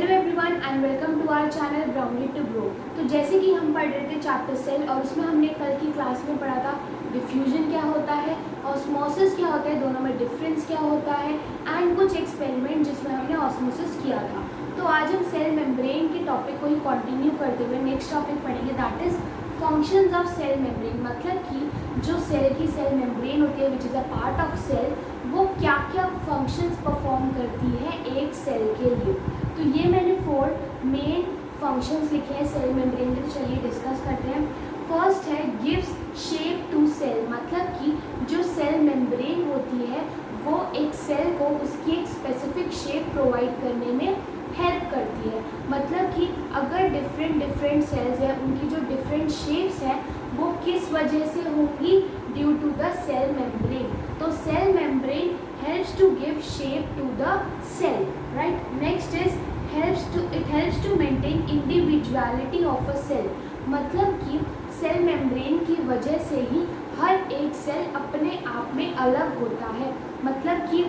Hello everyone and welcome to our channel grounded to grow. तो जैसे कि हम पढ़ रहे थे चैप्टर सेल और उसमें हमने कल की क्लास में पढ़ा था डिफ्यूजन क्या होता है, ऑस्मोसिस क्या होता है, दोनों में डिफरेंस क्या होता है एंड कुछ एक्सपेरिमेंट जिसमें हमने ऑस्मोसिस किया था। तो आज हम सेल मेम्ब्रेन के टॉपिक को ही कंटिन्यू करते हुए नेक्स्ट टॉपिक पढ़ेंगे, that is functions of cell membrane. मतलब कि जो सेल की सेल मेम्ब्रेन होती है which is a part of cell, वो क्या क्या फंक्शंस परफॉर्म करती है एक सेल के लिए। तो ये मैंने 4 मेन फंक्शंस लिखे हैं सेल मेम्ब्रेन के। तो चलिए डिस्कस करते हैं। फर्स्ट है गिव्स शेप टू सेल। मतलब कि जो सेल मेम्ब्रेन होती है वो एक सेल को उसकी एक स्पेसिफिक शेप प्रोवाइड करने में हेल्प करती है। मतलब कि अगर डिफरेंट सेल्स हैं, उनकी जो डिफरेंट शेप्स हैं वो किस वजह से होंगी, due to the cell membrane. तो cell membrane helps to give shape to the cell, right. Next is it helps to maintain individuality of a cell। मतलब कि सेल मेम्ब्रेन की वजह से ही हर एक सेल अपने आप में अलग होता है। मतलब कि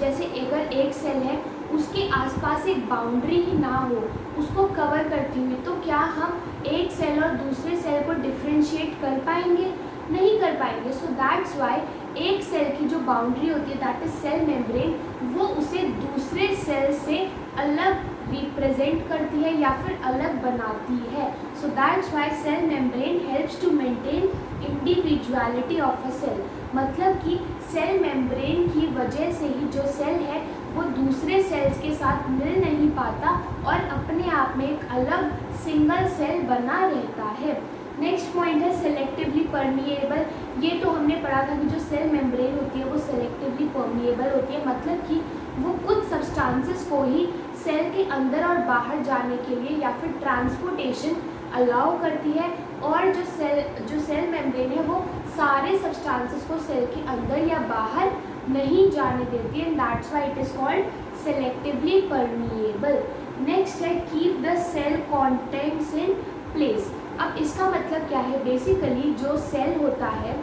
जैसे अगर एक सेल है उसके आसपास एक बाउंड्री ही ना हो उसको कवर करती हुई, तो क्या हम एक सेल और दूसरे सेल को डिफ्रेंशिएट कर पाएंगे? नहीं कर पाएंगे। सो दैट्स वाई एक सेल की जो बाउंड्री होती है दैट इज सेल मेम्ब्रेन, वो उसे दूसरे सेल से अलग रिप्रेजेंट करती है या फिर अलग बनाती है। So that's why cell membrane helps to maintain individuality of a cell. मतलब कि सेल मेम्ब्रेन की वजह से ही जो सेल है वो दूसरे सेल्स के साथ मिल नहीं पाता और अपने आप में एक अलग सिंगल सेल बना रहता है। नेक्स्ट पॉइंट है सेलेक्टिवली परमिएबल। ये तो हमने पढ़ा था कि जो सेल मेम्ब्रेन होती है वो सेलेक्टिवली परमिएबल होती है। मतलब कि वो कुछ सब्सटेंसेस को ही सेल के अंदर और बाहर जाने के लिए या फिर ट्रांसपोर्टेशन अलाउ करती है, और जो सेल मेम्ब्रेन है वो सारे सब्सटेंसेस को सेल के अंदर या बाहर नहीं जाने देती है। That's why it is called selectively permeable. Next है keep the cell contents in place. अब इसका मतलब क्या है? बेसिकली जो सेल होता है,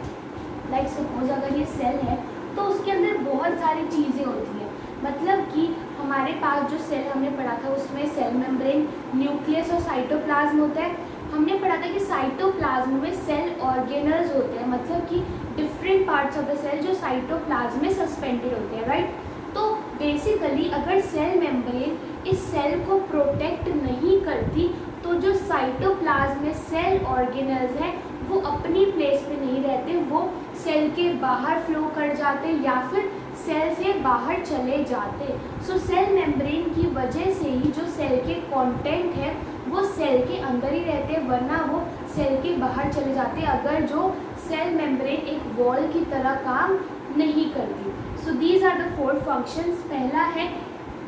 लाइक सपोज अगर ये सेल है तो उसके अंदर बहुत सारी चीज़ें होती हैं। मतलब कि हमारे पास जो सेल हमने पढ़ा था उसमें सेल मेम्ब्रेन, न्यूक्लियस और साइटोप्लाज्म होता है। हमने पढ़ा था कि साइटोप्लाज्म में सेल ऑर्गेनल्स होते हैं। मतलब कि different parts of the cell जो साइटोप्लाज्म में सस्पेंडेड होते हैं, राइट। तो बेसिकली अगर सेल मेम्ब्रेन इस सेल को प्रोटेक्ट नहीं करती तो जो साइटोप्लाज्म में सेल ऑर्गेनल्स हैं वो अपनी प्लेस पे नहीं रहते, वो सेल के बाहर फ्लो कर जाते या फिर सेल से बाहर चले जाते। सो सेल मेम्ब्रेन की वजह से ही जो सेल के कंटेंट है वो सेल के अंदर ही रहते हैं, वरना वो सेल के बाहर चले जाते अगर जो सेल मेम्ब्रेन एक वॉल की तरह काम नहीं करती। So these are the 4 functions. पहला है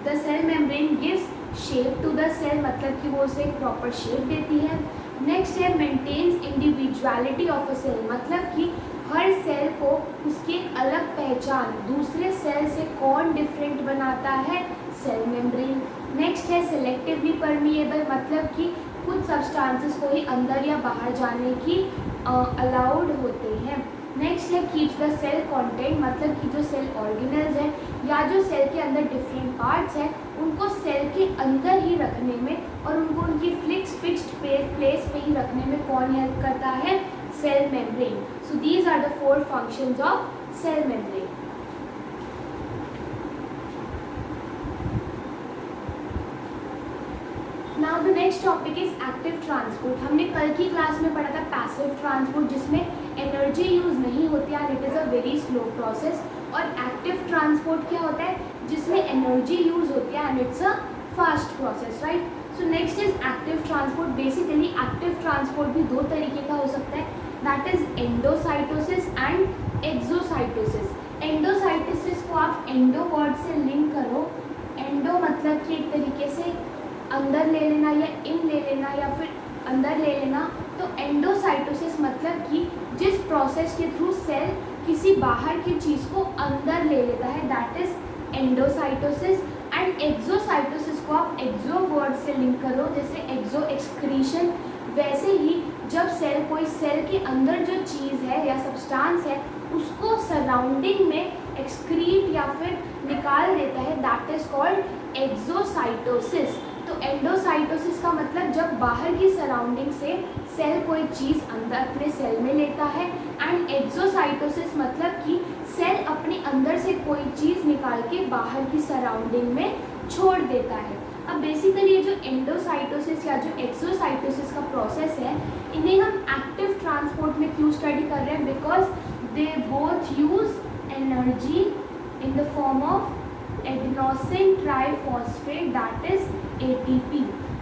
the cell membrane gives shape to the cell. मतलब कि वो उसे एक प्रॉपर शेप देती है। नेक्स्ट है maintains individuality of a cell. मतलब कि हर सेल को उसकी एक अलग पहचान, दूसरे सेल से कौन डिफरेंट बनाता है? Cell membrane. नेक्स्ट है सेलेक्टिवली परमिएबल। मतलब कि कुछ सब्सटेंसेस को ही अंदर या बाहर जाने की अलाउड होते हैं। नेक्स्ट है कीप्स द सेल कंटेंट। मतलब कि जो सेल ऑर्गेनल्स हैं या जो सेल के अंदर डिफरेंट पार्ट्स हैं उनको सेल के अंदर ही रखने में और उनको उनकी फिक्स्ड प्लेस पे ही रखने में कौन हेल्प करता है? Cell membrane. So these are the 4 functions of cell membrane. Now the next topic is active transport. हमने कल की क्लास में पढ़ा था पैसिव ट्रांसपोर्ट जिसमें एनर्जी यूज नहीं होती है, it is a very slow process. और एक्टिव ट्रांसपोर्ट क्या होता है? जिसमें एनर्जी यूज होती है and it's a fast process, right. So next is active transport. Basically active transport भी 2 तरीके का हो सकता है, that is endocytosis and exocytosis. Endocytosis को आप एंडो वर्ड से लिंक करो। एंडो मतलब कि एक तरीके से अंदर ले लेना या इन ले लेना या फिर अंदर ले लेना। तो एंडोसाइटोसिस मतलब कि जिस प्रोसेस के थ्रू सेल किसी बाहर की चीज़ को अंदर ले लेता है, that is endocytosis. And exocytosis को आप एक्सो वर्ड से लिंक करो, जैसे एक्सो एक्सक्रीशन। वैसे ही जब सेल कोई सेल के अंदर जो चीज़ है या सब्सटेंस है उसको सराउंडिंग में एक्सक्रीट या फिर निकाल देता है, दैट इज कॉल्ड एक्सोसाइटोसिस। तो एंडोसाइटोसिस का मतलब जब बाहर की सराउंडिंग से सेल कोई चीज़ अंदर अपने सेल में लेता है, एंड एक्सोसाइटोसिस मतलब कि सेल अपने अंदर से कोई चीज़ निकाल के बाहर की सराउंडिंग में छोड़ देता है। अब बेसिकली ये जो एंडोसाइटोसिस या जो एक्सोसाइटोसिस का प्रोसेस है, इन्हें हम एक्टिव ट्रांसपोर्ट में क्यों स्टडी कर रहे हैं? Because they both use energy in the form of adenosine triphosphate that is ATP।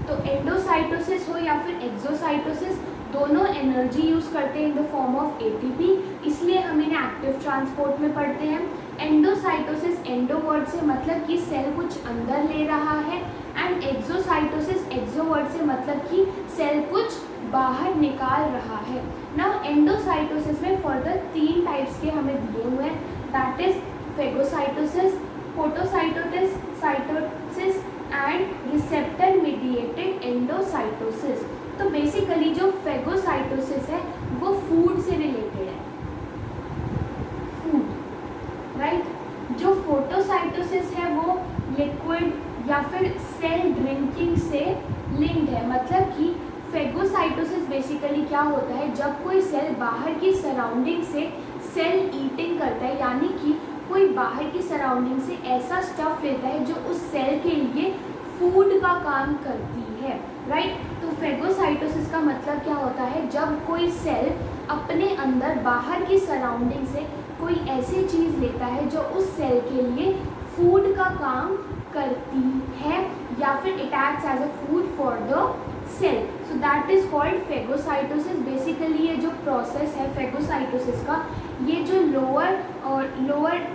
तो एंडोसाइटोसिस हो या फिर एक्सोसाइटोसिस, दोनों एनर्जी यूज़ करते हैं इन द फॉर्म ऑफ ATP, इसलिए हम इन्हें एक्टिव ट्रांसपोर्ट में पढ़ते हैं। एंडोसाइटोसिस एंडो वर्ड से मतलब कि सेल कुछ अंदर ले रहा है, एंड एक्सोसाइटोसिस एक्सो वर्ड से मतलब कि सेल कुछ बाहर निकाल रहा है। नाउ एंडोसाइटोसिस में फर्दर 3 टाइप्स के हमें दिए हुए हैं, that is phagocytosis, photocytosis and receptor mediated endocytosis. तो बेसिकली जो फेगोसाइटोसिस है वो फूड से रिलेटेड है, फूड, राइट। जो फोटोसाइटोसिस है वो लिक्विड या फिर सेल ड्रिंकिंग से लिंक्ड है, मतलब कि फेगोसाइटोसिस बेसिकली क्या होता है, जब कोई सेल बाहर की सराउंडिंग से सेल ईटिंग करता है, यानी कि कोई बाहर की सराउंडिंग से ऐसा स्टफ लेता है जो उस सेल के लिए फूड का काम करती है, राइट। तो फेगोसाइटोसिस का मतलब क्या होता है, जब कोई सेल अपने अंदर बाहर की सराउंडिंग से कोई ऐसी चीज़ लेता है जो उस सेल के लिए फूड का काम करती है या फिर it acts as a food for the cell, so that is called phagocytosis. Basically ये जो प्रोसेस है फेगोसाइटोसिस का, ये जो लोअर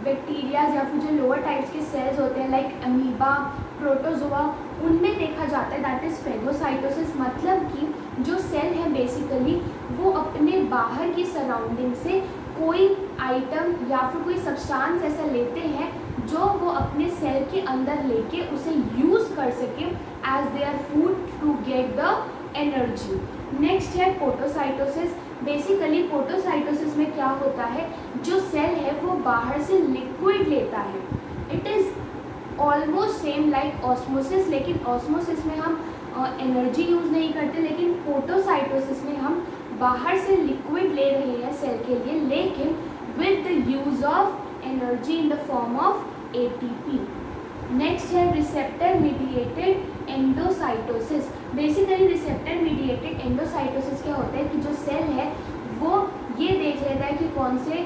बैक्टीरियाज या फिर जो लोअर टाइप्स के सेल्स होते हैं लाइक अमीबा, प्रोटोजोआ, उनमें देखा जाता है, दैट इज फेगोसाइटोसिस। मतलब कि जो सेल है बेसिकली वो अपने बाहर की सराउंडिंग से कोई आइटम या फिर कोई सब्सटेंस ऐसा लेते हैं जो वो अपने सेल के अंदर लेके उसे यूज़ कर सके as their food to get the energy. Next है फोटोसाइटोसिस। बेसिकली फोटोसाइटोसिस में क्या होता है, जो सेल है वो बाहर से लिक्विड लेता है। It is almost same like osmosis, लेकिन ऑस्मोसिस में हम एनर्जी यूज़ नहीं करते, लेकिन फोटोसाइटोसिस में हम बाहर से लिक्विड ले रहे हैं सेल के लिए, लेकिन with the use of energy in the form of ATP। Next है receptor mediated endocytosis. Basically receptor mediated endocytosis क्या होता है कि जो सेल है वो ये देख लेता है कि कौन से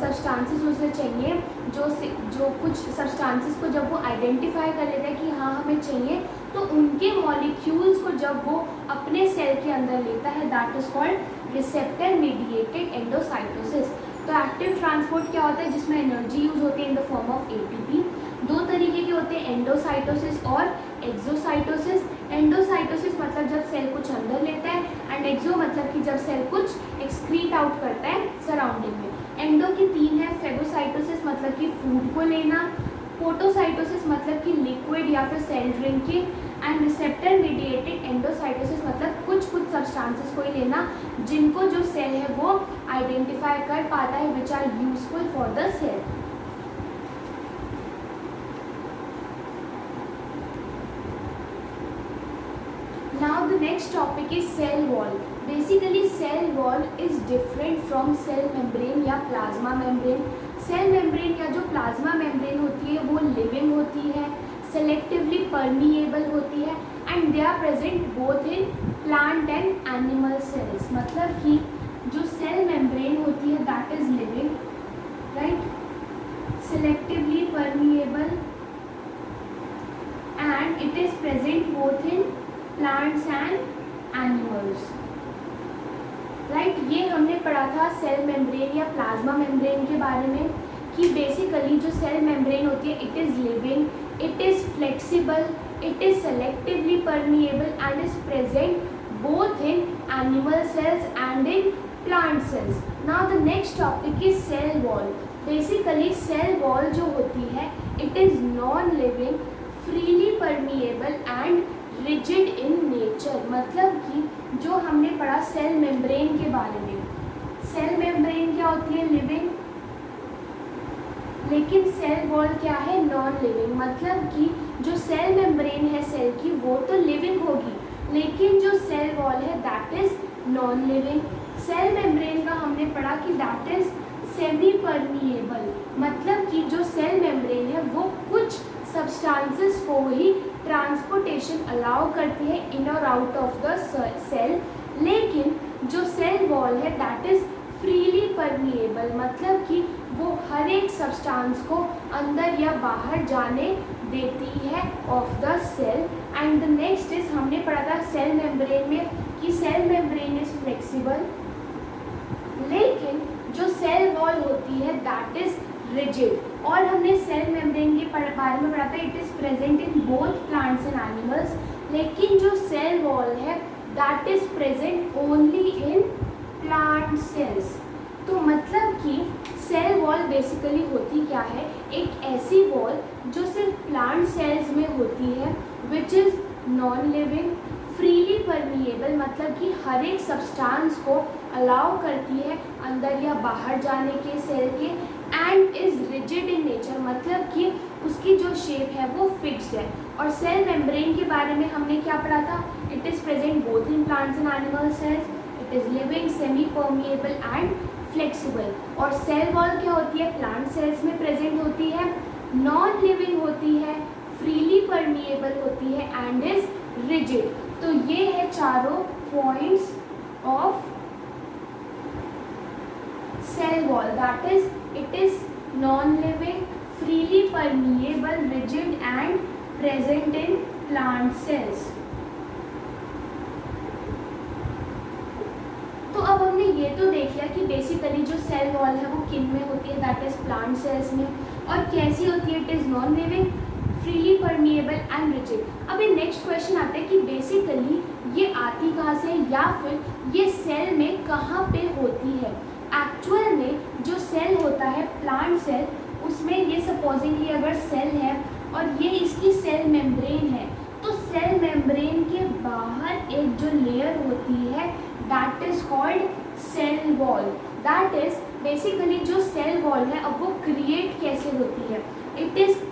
सब्सटेंसेस उसे चाहिए, जो कुछ सब्सटेंसेस को जब वो आइडेंटिफाई कर लेता है कि हाँ हमें चाहिए, तो उनके मॉलिक्यूल्स को जब वो अपने सेल के अंदर लेता है, that is called receptor mediated endocytosis. तो एक्टिव ट्रांसपोर्ट क्या होता है, जिसमें एनर्जी यूज होती है इन द फॉर्म ऑफ ATP। 2 तरीके के होते हैं, एंडोसाइटोसिस और एक्सोसाइटोसिस। एंडोसाइटोसिस मतलब जब सेल कुछ अंदर लेता है, एंड एक्सो मतलब कि जब सेल कुछ एक्सक्रीट आउट करता है सराउंडिंग में। एंडो की 3 है, फेगोसाइटोसिस मतलब कि फूड को लेना, फोटोसाइटोसिस मतलब कि लिक्विड या फिर cell drinking, and receptor mediated endocytosis मतलब कुछ सब्सटेंसेस को ही लेना जिनको जो सेल है वो आइडेंटिफाई कर पाता है, which are useful for the cell. Now the next topic is cell wall. Basically cell wall is different from cell membrane या plasma membrane. Cell membrane या जो plasma membrane होती है वो living होती है, selectively permeable होती है, and they are present both in plant and animal cells. मतलब कि जो cell membrane होती है that is living, right? Selectively permeable and it is present both in plants and animals, right. ये हमने पढ़ा था सेल मेम्ब्रेन या प्लाज्मा मेम्ब्रेन के बारे में कि बेसिकली जो सेल मेम्ब्रेन होती है it is living, it is flexible, it is selectively permeable and is present both in animal cells and in plant cells. Now the next topic is cell wall. Basically cell wall जो होती है it is non living, freely permeable and rigid in nature. मतलब कि जो हमने पढ़ा cell membrane के बारे में, सेल मेम्ब्रेन क्या होती है, लिविंग, लेकिन सेल वॉल क्या है, नॉन लिविंग, मतलब कि जो सेल मेम्ब्रेन है सेल की वो तो लिविंग होगी, लेकिन जो सेल वॉल है that is non living. Cell membrane का हमने पढ़ा कि दैट इज सेमी परमिएबल, मतलब कि जो सेल मेम्ब्रेन है वो कुछ सब्सटेंसेस को ही ट्रांसपोर्टेशन अलाउ करती है इन और आउट ऑफ द सेल, लेकिन जो सेल वॉल है दैट इज फ्रीली परमिएबल, मतलब कि वो हर एक सब्सटेंस को अंदर या बाहर जाने देती है of the cell. And the next is हमने पढ़ा था सेल मेम्ब्रेन में कि सेल मेम्ब्रेन इज फ्लेक्सिबल, लेकिन जो सेल वॉल होती है दैट इज रिजिड। और हमने सेल मेम्ब्रेन के बारे में पढ़ा था it is present in both plants and animals, लेकिन जो सेल वॉल है that is present only in plant cells. तो मतलब कि सेल वॉल बेसिकली होती क्या है, एक ऐसी वॉल जो सिर्फ प्लांट सेल्स में होती है which is non living, freely permeable, मतलब कि हर एक सब्सटेंस को अलाउ करती है अंदर या बाहर जाने के सेल के, and is rigid in nature, मतलब कि उसकी जो शेप है वो फिक्स्ड है। और सेल मेम्ब्रेन के बारे में हमने क्या पढ़ा था, it is present both in plants and animal cells, it is living, semi permeable and flexible. और सेल वॉल क्या होती है, प्लांट सेल्स में प्रेजेंट होती है, नॉन लिविंग होती है, फ्रीली परमिएबल होती है एंड इज रिजिड। तो ये है चारों points of cell wall, that is it is non living, freely permeable, rigid and present in plant cells. तो अब हमने ये तो देख लिया कि बेसिकली जो सेल वॉल है वो किन में होती है, दैट इज प्लांट सेल्स में, और कैसी होती है, it is non living, freely permeable and rigid. अभी नेक्स्ट क्वेश्चन आता है कि बेसिकली ये आती कहाँ से, या फिर ये सेल में कहाँ पे होती है। एक्चुअल में जो सेल होता है प्लांट सेल, उसमें ये सपोजिंगली अगर सेल है और ये इसकी सेल मेम्ब्रेन है, तो सेल मेम्ब्रेन के बाहर एक जो लेयर होती है that is called cell wall. That is basically जो सेल वॉल है अब वो क्रिएट कैसे होती है, it is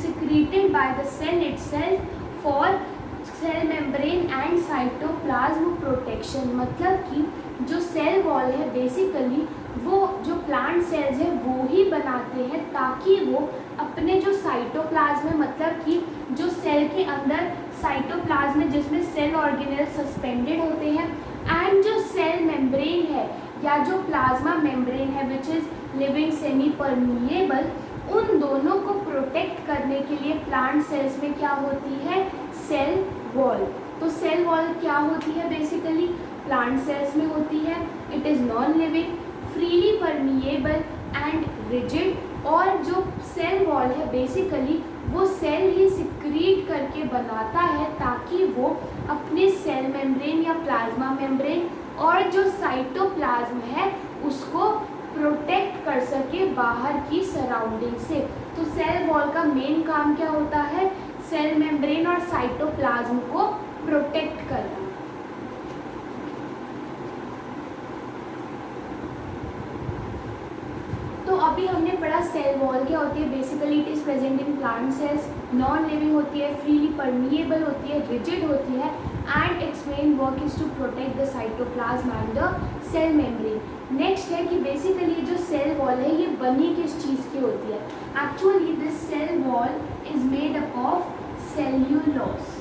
secreted by the cell itself for cell membrane and cytoplasm protection, मतलब कि जो सेल वॉल है बेसिकली वो जो प्लांट सेल्स है वो ही बनाते हैं ताकि वो अपने जो साइटोप्लाज्म है, मतलब कि जो सेल के अंदर साइटोप्लाज्म है जिसमें सेल ऑर्गेनेल सस्पेंडेड होते हैं, एंड जो सेल मेम्ब्रेन है या जो प्लाज्मा मेम्ब्रेन है which is living, semi permeable, उन दोनों को प्रोटेक्ट करने के लिए प्लांट सेल्स में क्या होती है, सेल वॉल। तो सेल वॉल क्या होती है बेसिकली, प्लांट सेल्स में होती है, it is non living, freely permeable and rigid. और जो सेल वॉल है बेसिकली वो सेल ही सिक्रीट करके बनाता है ताकि वो अपने सेल मेम्ब्रेन या प्लाज्मा मेम्ब्रेन और जो साइटोप्लाज्म है उसको प्रोटेक्ट कर सके बाहर की सराउंडिंग से। तो सेल वॉल का मेन काम क्या होता है, सेल मेम्ब्रेन और साइटोप्लाज्म को प्रोटेक्ट करना। तो अभी हमने पढ़ा सेल वॉल क्या होती है, basically it is present in plant cells, non living होती है, फ्रीली परमिएबल होती है, रिजिड होती है, and its main work is to protect the cytoplasm and the cell membrane. Next है कि बेसिकली जो सेल वॉल है ये बनी किस चीज़ की होती है, actually this cell wall is made up of cellulose,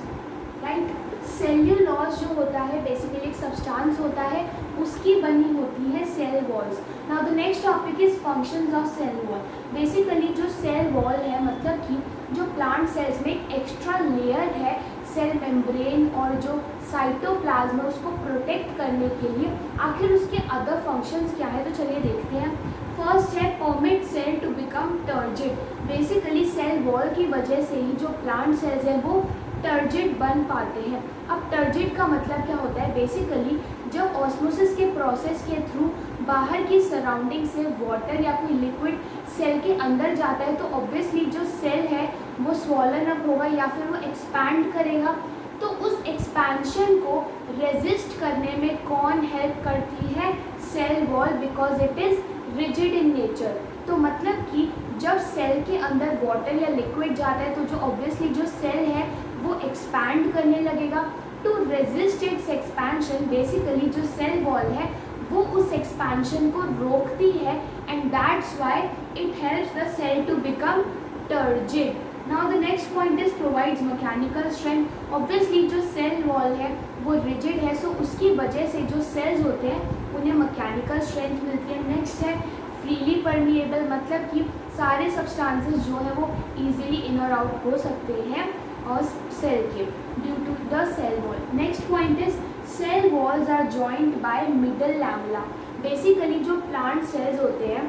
right. Cellulose जो होता है बेसिकली एक सब्सटेंस होता है उसकी बनी होती है cell walls. Now the next topic is functions of cell wall. Basically जो सेल वॉल है मतलब कि जो प्लांट सेल्स में एक एक्स्ट्रा लेयर है सेल मेम्ब्रेन और जो साइटोप्लाज्म है उसको प्रोटेक्ट करने के लिए, आखिर उसके अदर फंक्शंस क्या है तो चलिए देखते हैं। फर्स्ट है permit cell to become turgid. Basically cell wall की वजह से ही जो प्लांट सेल्स हैं वो टर्जिड बन पाते हैं। अब टर्जिड का मतलब क्या होता है, बेसिकली जब ऑस्मोसिस के प्रोसेस के थ्रू बाहर की सराउंडिंग से वाटर या कोई लिक्विड सेल के अंदर जाता है तो ऑब्वियसली जो सेल है वो स्वॉलन अप होगा या फिर वो एक्सपैंड करेगा। तो उस एक्सपेंशन को रेजिस्ट करने में कौन हेल्प करती है, cell wall, because it is rigid in nature. तो मतलब कि जब सेल के अंदर वाटर या लिक्विड जाता है तो जो ऑब्वियसली जो सेल है वो एक्सपैंड करने लगेगा। To resist its expansion, basically जो सेल वॉल है वो उस एक्सपेंशन को रोकती है and that's why it helps the cell to become turgid. Now the next point is provides mechanical strength. Obviously जो सेल वॉल है वो रिजिड है, सो उसकी वजह से जो सेल्स होते हैं उन्हें मैकेनिकल स्ट्रेंथ मिलती है। नेक्स्ट है फ्रीली परमिएबल, मतलब कि सारे सब्सटेंसेस जो है वो इजीली इन और आउट हो सकते हैं और सेल के due to the cell wall. Next point is cell walls are joint by middle lamella. Basically जो प्लांट सेल्स होते हैं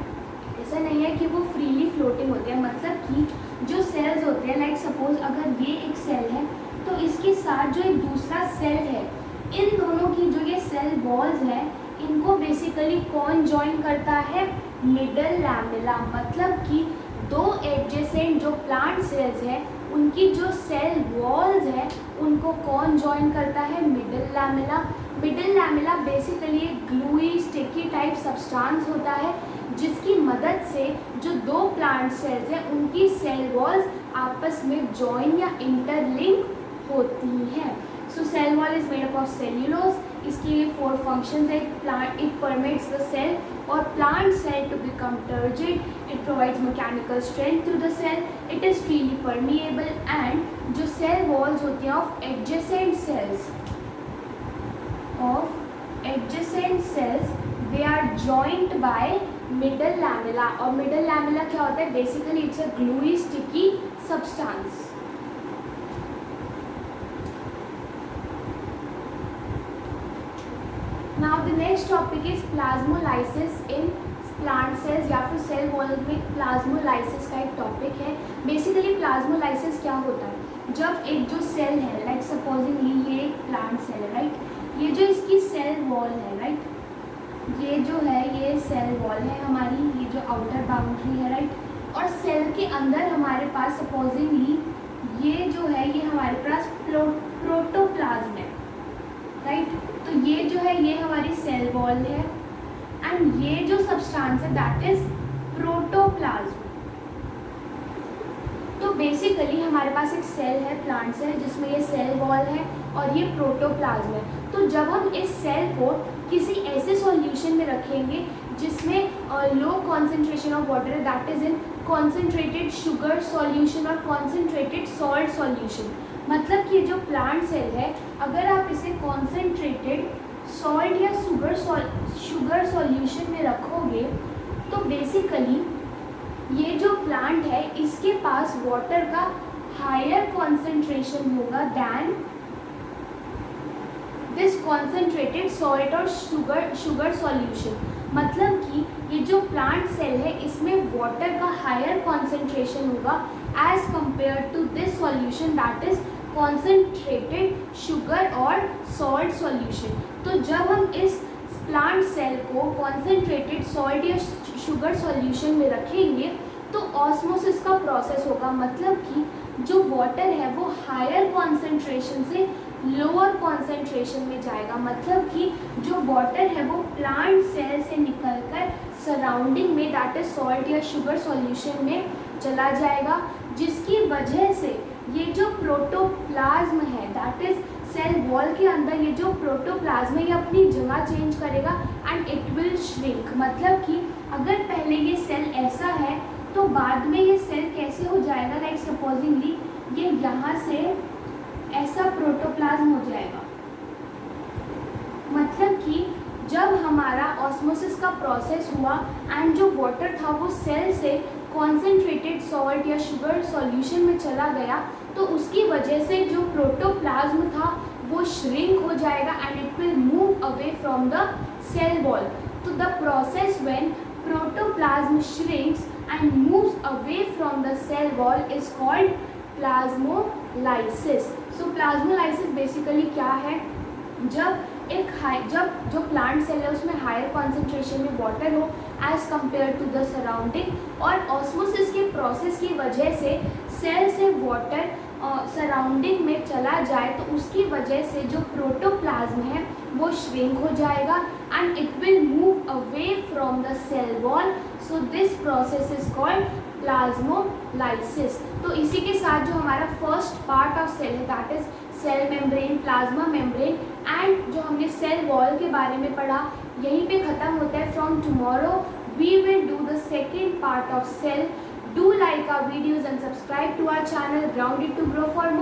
ऐसा नहीं है कि वो फ्रीली फ्लोटिंग होते हैं, मतलब कि जो सेल्स होते हैं लाइक सपोज अगर ये एक सेल है तो इसके साथ जो एक दूसरा सेल है, इन दोनों की जो ये सेल वॉल्स है इनको बेसिकली कौन जॉइन करता है? Middle lamella. मतलब कि दो एडजेसेंट जो प्लांट सेल्स हैं उनकी जो सेल वॉल्स है उनको कौन जॉइन करता है? Middle lamella. Middle lamella basically एक ग्लूई स्टिकी टाइप सब्सटेंस होता है जिसकी मदद से जो दो प्लांट सेल्स हैं उनकी सेल वॉल्स आपस में जॉइन या इंटरलिंक होती हैं। So cell wall is made up of cellulose. इसके 4 फंक्शंस है। Plant it permits the cell और plant cell to become turgid, it provides mechanical strength through the cell, it is freely permeable and जो cell walls होती हैं of adjacent cells they are joint by middle lamella. और middle lamella क्या होता है? Basically it's a gluey sticky substance. Now the next topic is plasmolysis in plant sales या फिर cell wall में प्लाज्मोलाइसिस का एक टॉपिक है। बेसिकली प्लाज्मोलाइसिस क्या होता है? जब एक जो सेल है लाइक सपोजिंगली ये एक प्लांट सेल है राइट, ये जो इसकी सेल वॉल है राइट, ये जो है ये सेल वॉल है हमारी, ये जो आउटर बाउंड्री है राइट, और सेल के अंदर हमारे पास सपोजिंगली ये जो है ये हमारे पास प्रोटोप्लाज्म है राइट। तो ये जो है ये हमारी सेल वॉल है एंड ये जो सब्सटेंस है दैट इज प्रोटोप्लाज्म। तो बेसिकली हमारे पास एक सेल है प्लांट सेल जिसमें ये सेल वॉल है और ये प्रोटोप्लाज्म है। तो जब हम इस सेल को किसी ऐसे सॉल्यूशन में रखेंगे जिसमें लो कॉन्सेंट्रेशन ऑफ वाटर है that is in concentrated sugar solution और कॉन्सेंट्रेटेड सॉल्ट सॉल्यूशन, मतलब कि जो प्लांट सेल है अगर आप इसे कॉन्सेंट्रेटेड सॉल्ट या शुगर सॉल्यूशन में रखोगे तो बेसिकली ये जो प्लांट है इसके पास वाटर का हायर कॉन्सेंट्रेशन होगा दैन दिस कॉन्सेंट्रेटेड सॉल्ट और शुगर सॉल्यूशन। मतलब कि ये जो प्लांट सेल है इसमें वाटर का हायर कॉन्सेंट्रेशन होगा as compare to this solution that is concentrated sugar और सॉल्ट सॉल्यूशन। तो जब हम इस प्लांट सेल को कॉन्सेंट्रेटेड सॉल्ट या शुगर सॉल्यूशन में रखेंगे तो ऑस्मोसिस का प्रोसेस होगा, मतलब कि जो वाटर है वो हायर कॉन्सेंट्रेशन से लोअर कॉन्सेंट्रेशन में जाएगा। मतलब कि जो वाटर है वो प्लांट सेल से निकलकर सराउंडिंग में दैट इज सॉल्ट या शुगर सॉल्यूशन में चला जाएगा, जिसकी वजह से ये जो प्रोटोप्लाज्म है दैट इज सेल वॉल के अंदर ये जो प्रोटोप्लाज्म है ये अपनी जगह चेंज करेगा एंड इट विल श्रिंक। मतलब कि अगर पहले ये सेल ऐसा है तो बाद में ये सेल कैसे हो जाएगा, लाइक सपोजिंगली ये यहाँ से ऐसा प्रोटोप्लाज्म हो जाएगा। मतलब कि जब हमारा ऑस्मोसिस का प्रोसेस हुआ एंड जो वाटर था वो सेल से कॉन्सेंट्रेटेड सॉल्ट या शुगर सॉल्यूशन में चला गया तो उसकी वजह से जो प्रोटोप्लाज्म था वो श्रिंक हो जाएगा and it will move away from the cell wall. तो the process when protoplasm shrinks and moves away from the cell wall is called plasmolysis. So plasmolysis basically क्या है? जब जो प्लांट सेल है उसमें हायर कॉन्सेंट्रेशन में water हो as compare to the surrounding और ऑस्मोसिस के प्रोसेस की वजह से सेल से वाटर सराउंडिंग में चला जाए तो उसकी वजह से जो प्रोटोप्लाज्म है वो श्रिंक हो जाएगा and it will move away from the cell wall so this process is called plasmolysis. तो इसी के साथ जो हमारा फर्स्ट पार्ट ऑफ सेल है that is cell membrane, plasma membrane and जो हमने सेल वॉल के बारे में पढ़ा यहीं पे ख़त्म होता है। From tomorrow we will do the second part of cell. Do like our videos and subscribe to our channel Grounded to Grow for more.